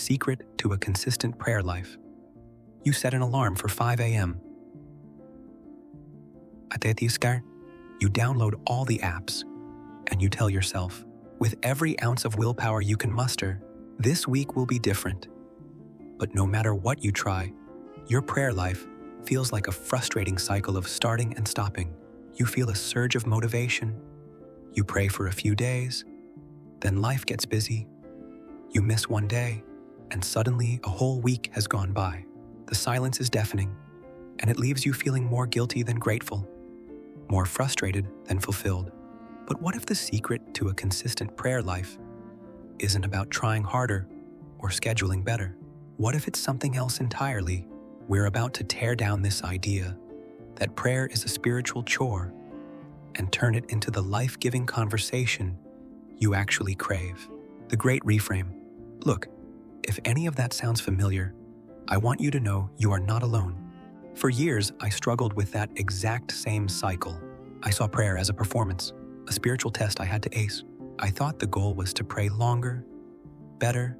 secret to a consistent prayer life. You set an alarm for 5 a.m. You download all the apps, and you tell yourself, with every ounce of willpower you can muster, this week will be different. But no matter what you try, your prayer life feels like a frustrating cycle of starting and stopping. You feel a surge of motivation. You pray for a few days, then life gets busy. You miss one day, and suddenly a whole week has gone by. The silence is deafening, and it leaves you feeling more guilty than grateful, more frustrated than fulfilled. But what if the secret to a consistent prayer life isn't about trying harder or scheduling better? What if it's something else entirely? We're about to tear down this idea that prayer is a spiritual chore and turn it into the life-giving conversation you actually crave. The Great Reframe. Look, if any of that sounds familiar, I want you to know you are not alone. For years, I struggled with that exact same cycle. I saw prayer as a performance, a spiritual test I had to ace. I thought the goal was to pray longer, better,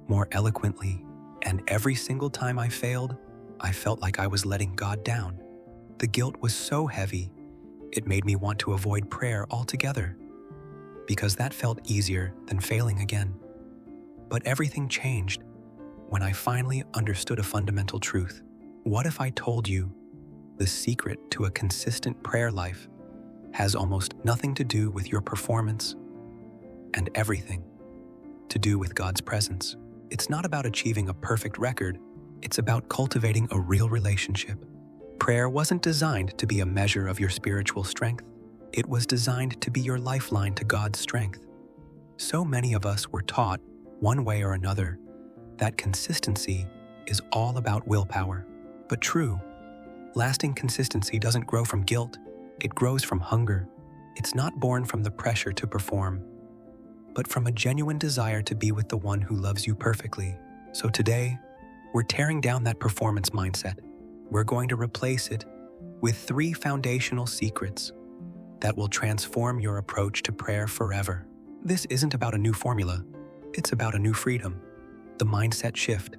more eloquently, and every single time I failed, I felt like I was letting God down. The guilt was so heavy, it made me want to avoid prayer altogether, because that felt easier than failing again. But everything changed when I finally understood a fundamental truth. What if I told you the secret to a consistent prayer life has almost nothing to do with your performance and everything to do with God's presence? It's not about achieving a perfect record, it's about cultivating a real relationship. Prayer wasn't designed to be a measure of your spiritual strength. It was designed to be your lifeline to God's strength. So many of us were taught, one way or another, that consistency is all about willpower. But true, lasting consistency doesn't grow from guilt, it grows from hunger. It's not born from the pressure to perform, but from a genuine desire to be with the one who loves you perfectly. So today, we're tearing down that performance mindset. We're going to replace it with 3 foundational secrets that will transform your approach to prayer forever. This isn't about a new formula, it's about a new freedom. The mindset shift,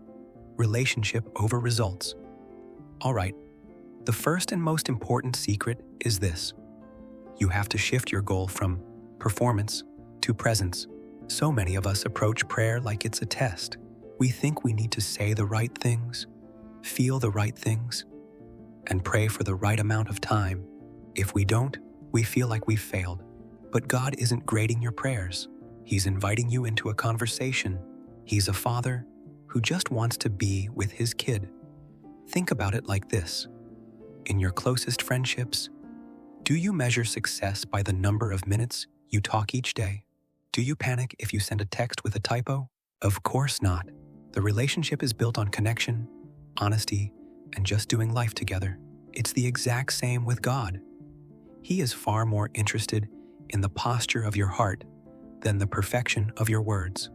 relationship over results. All right, the first and most important secret is this. You have to shift your goal from performance to presence. So many of us approach prayer like it's a test. We think we need to say the right things, feel the right things, and pray for the right amount of time. If we don't, we feel like we've failed. But God isn't grading your prayers. He's inviting you into a conversation. He's a father who just wants to be with his kid. Think about it like this. In your closest friendships, do you measure success by the number of minutes you talk each day? Do you panic if you send a text with a typo? Of course not. The relationship is built on connection, honesty, and just doing life together. It's the exact same with God. He is far more interested in the posture of your heart than the perfection of your words.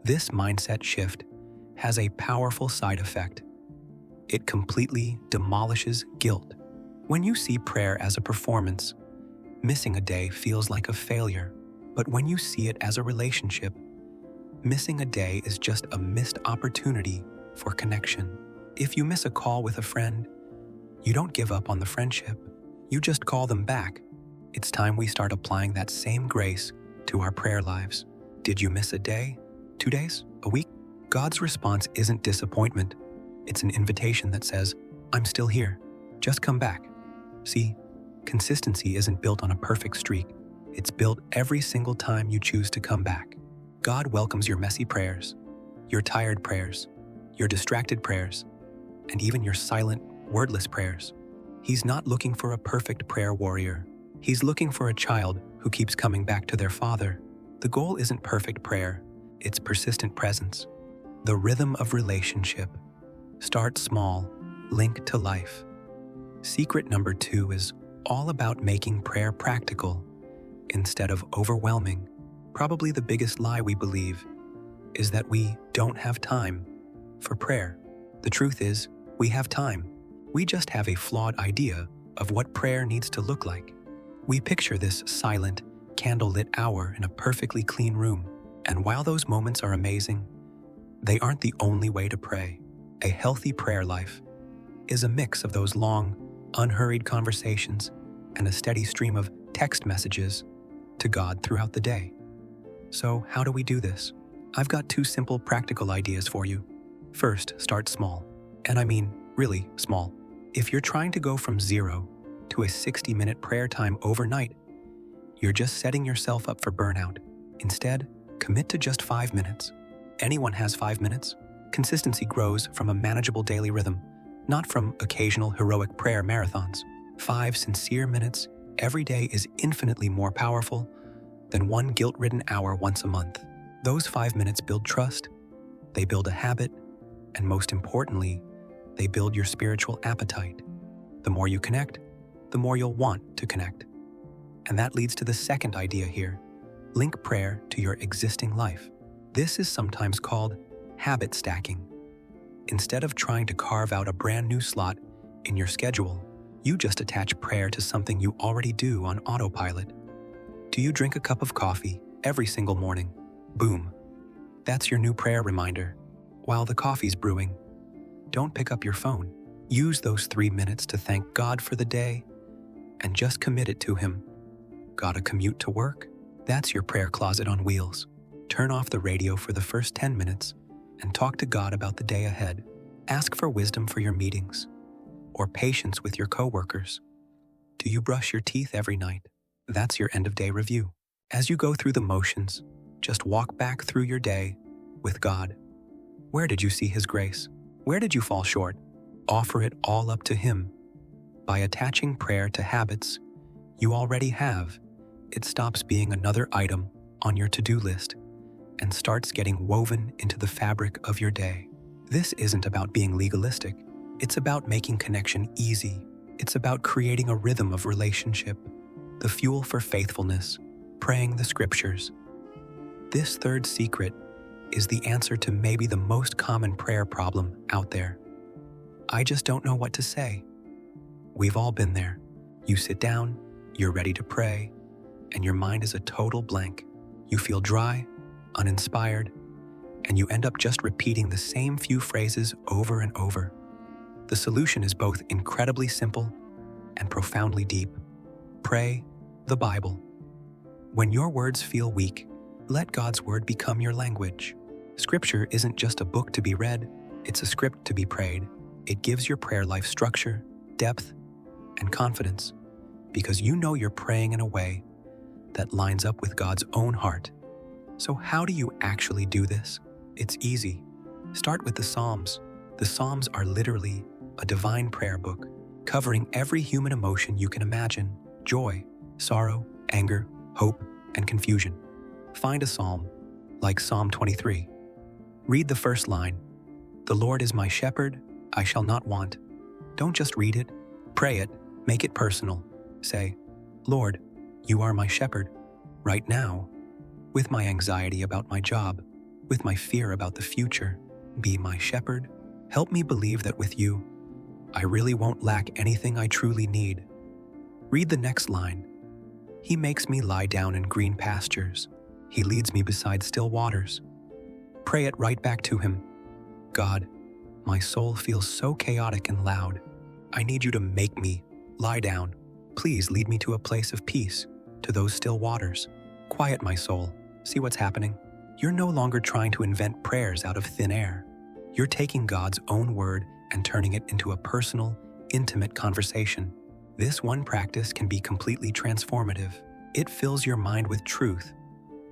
This mindset shift has a powerful side effect. It completely demolishes guilt. When you see prayer as a performance, missing a day feels like a failure. But when you see it as a relationship, missing a day is just a missed opportunity for connection. If you miss a call with a friend, you don't give up on the friendship. You just call them back. It's time we start applying that same grace to our prayer lives. Did you miss a day? 2 days? A week? God's response isn't disappointment. It's an invitation that says, I'm still here. Just come back. See, consistency isn't built on a perfect streak. It's built every single time you choose to come back. God welcomes your messy prayers, your tired prayers, your distracted prayers, and even your silent, wordless prayers. He's not looking for a perfect prayer warrior. He's looking for a child who keeps coming back to their Father. The goal isn't perfect prayer, it's persistent presence. The rhythm of relationship. Start small, link to life. Secret number 2 is all about making prayer practical instead of overwhelming. Probably the biggest lie we believe is that we don't have time for prayer. The truth is, we have time. We just have a flawed idea of what prayer needs to look like. We picture this silent, candlelit hour in a perfectly clean room. And while those moments are amazing, They aren't the only way to pray. A healthy prayer life is a mix of those long, unhurried conversations and a steady stream of text messages to God throughout the day. So, how do we do this? I've got 2 simple practical ideas for you. First, start small. And I mean really small. If you're trying to go from 0 to a 60-minute prayer time overnight, you're just setting yourself up for burnout. Instead, commit to just 5 minutes. Anyone has 5 minutes. Consistency grows from a manageable daily rhythm, not from occasional heroic prayer marathons. 5 sincere minutes every day is infinitely more powerful than 1 guilt-ridden hour once a month. Those 5 minutes build trust, they build a habit, and most importantly, they build your spiritual appetite. The more you connect, the more you'll want to connect. And that leads to the second idea here. Link prayer to your existing life. This is sometimes called habit stacking. Instead of trying to carve out a brand new slot in your schedule, you just attach prayer to something you already do on autopilot. Do you drink a cup of coffee every single morning? Boom. That's your new prayer reminder. While the coffee's brewing, don't pick up your phone. Use those 3 minutes to thank God for the day and just commit it to Him. Got a commute to work? That's your prayer closet on wheels. Turn off the radio for the first 10 minutes and talk to God about the day ahead. Ask for wisdom for your meetings or patience with your coworkers. Do you brush your teeth every night? That's your end-of-day review. As you go through the motions, just walk back through your day with God. Where did you see His grace? Where did you fall short? Offer it all up to Him. By attaching prayer to habits you already have, it stops being another item on your to-do list and starts getting woven into the fabric of your day. This isn't about being legalistic. It's about making connection easy. It's about creating a rhythm of relationship, the fuel for faithfulness, praying the scriptures. This third secret is the answer to maybe the most common prayer problem out there. I just don't know what to say. We've all been there. You sit down, you're ready to pray, and your mind is a total blank. You feel dry, uninspired, and you end up just repeating the same few phrases over and over. The solution is both incredibly simple and profoundly deep. Pray the Bible. When your words feel weak, let God's word become your language. Scripture isn't just a book to be read, it's a script to be prayed. It gives your prayer life structure, depth, and confidence, because you know you're praying in a way that lines up with God's own heart. So how do you actually do this? It's easy. Start with the Psalms. The Psalms are literally a divine prayer book, covering every human emotion you can imagine: joy, sorrow, anger, hope, and confusion. Find a psalm, like Psalm 23. Read the first line, "The Lord is my shepherd, I shall not want." Don't just read it, pray it, make it personal. Say, "Lord, you are my shepherd. Right now, with my anxiety about my job, with my fear about the future, be my shepherd. Help me believe that with you, I really won't lack anything I truly need." Read the next line. "He makes me lie down in green pastures. He leads me beside still waters." Pray it right back to Him. "God, my soul feels so chaotic and loud. I need you to make me lie down. Please lead me to a place of peace, to those still waters. Quiet my soul. See what's happening?" You're no longer trying to invent prayers out of thin air. You're taking God's own word and turning it into a personal, intimate conversation. This one practice can be completely transformative. It fills your mind with truth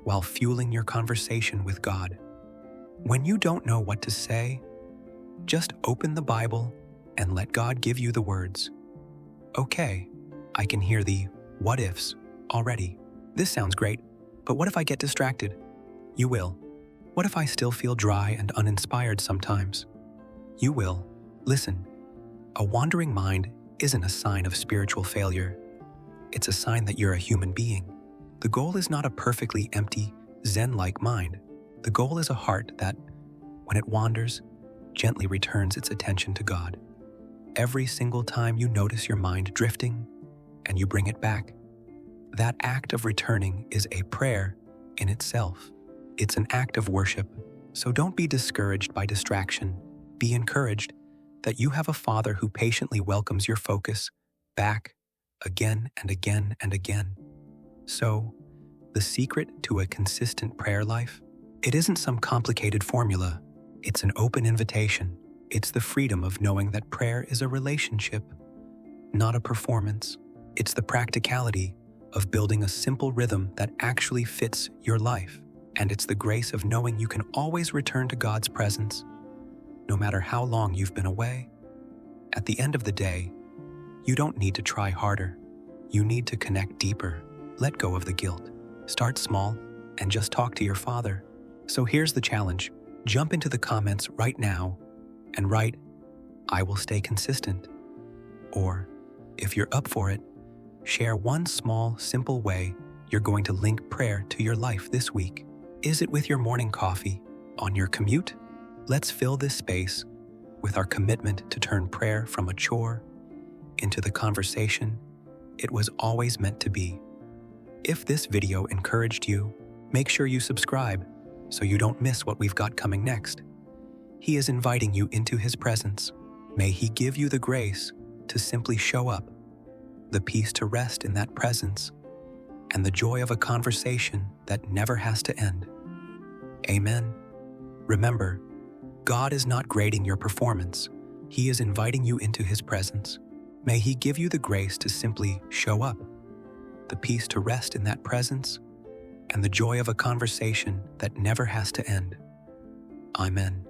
while fueling your conversation with God. When you don't know what to say, just open the Bible and let God give you the words. "Okay, I can hear the what ifs already. This sounds great, but what if I get distracted?" You will. "What if I still feel dry and uninspired sometimes?" You will. Listen, a wandering mind isn't a sign of spiritual failure. It's a sign that you're a human being. The goal is not a perfectly empty, Zen-like mind. The goal is a heart that, when it wanders, gently returns its attention to God. Every single time you notice your mind drifting and you bring it back, that act of returning is a prayer in itself. It's an act of worship, So don't be discouraged by distraction. Be encouraged that you have a Father who patiently welcomes your focus back again and again and again. So, the secret to a consistent prayer life? It isn't some complicated formula. It's an open invitation. It's the freedom of knowing that prayer is a relationship, not a performance. It's the practicality of building a simple rhythm that actually fits your life. And it's the grace of knowing you can always return to God's presence, no matter how long you've been away. At the end of the day, you don't need to try harder. You need to connect deeper. Let go of the guilt. Start small and just talk to your Father. So here's the challenge. Jump into the comments right now and write, "I will stay consistent." Or, if you're up for it, share one small, simple way you're going to link prayer to your life this week. Is it with your morning coffee? On your commute? Let's fill this space with our commitment to turn prayer from a chore into the conversation it was always meant to be. If this video encouraged you, make sure you subscribe so you don't miss what we've got coming next. He is inviting you into His presence. May He give you the grace to simply show up, the peace to rest in that presence, and the joy of a conversation that never has to end. Amen. Remember, God is not grading your performance. He is inviting you into His presence. May He give you the grace to simply show up, the peace to rest in that presence, and the joy of a conversation that never has to end. Amen.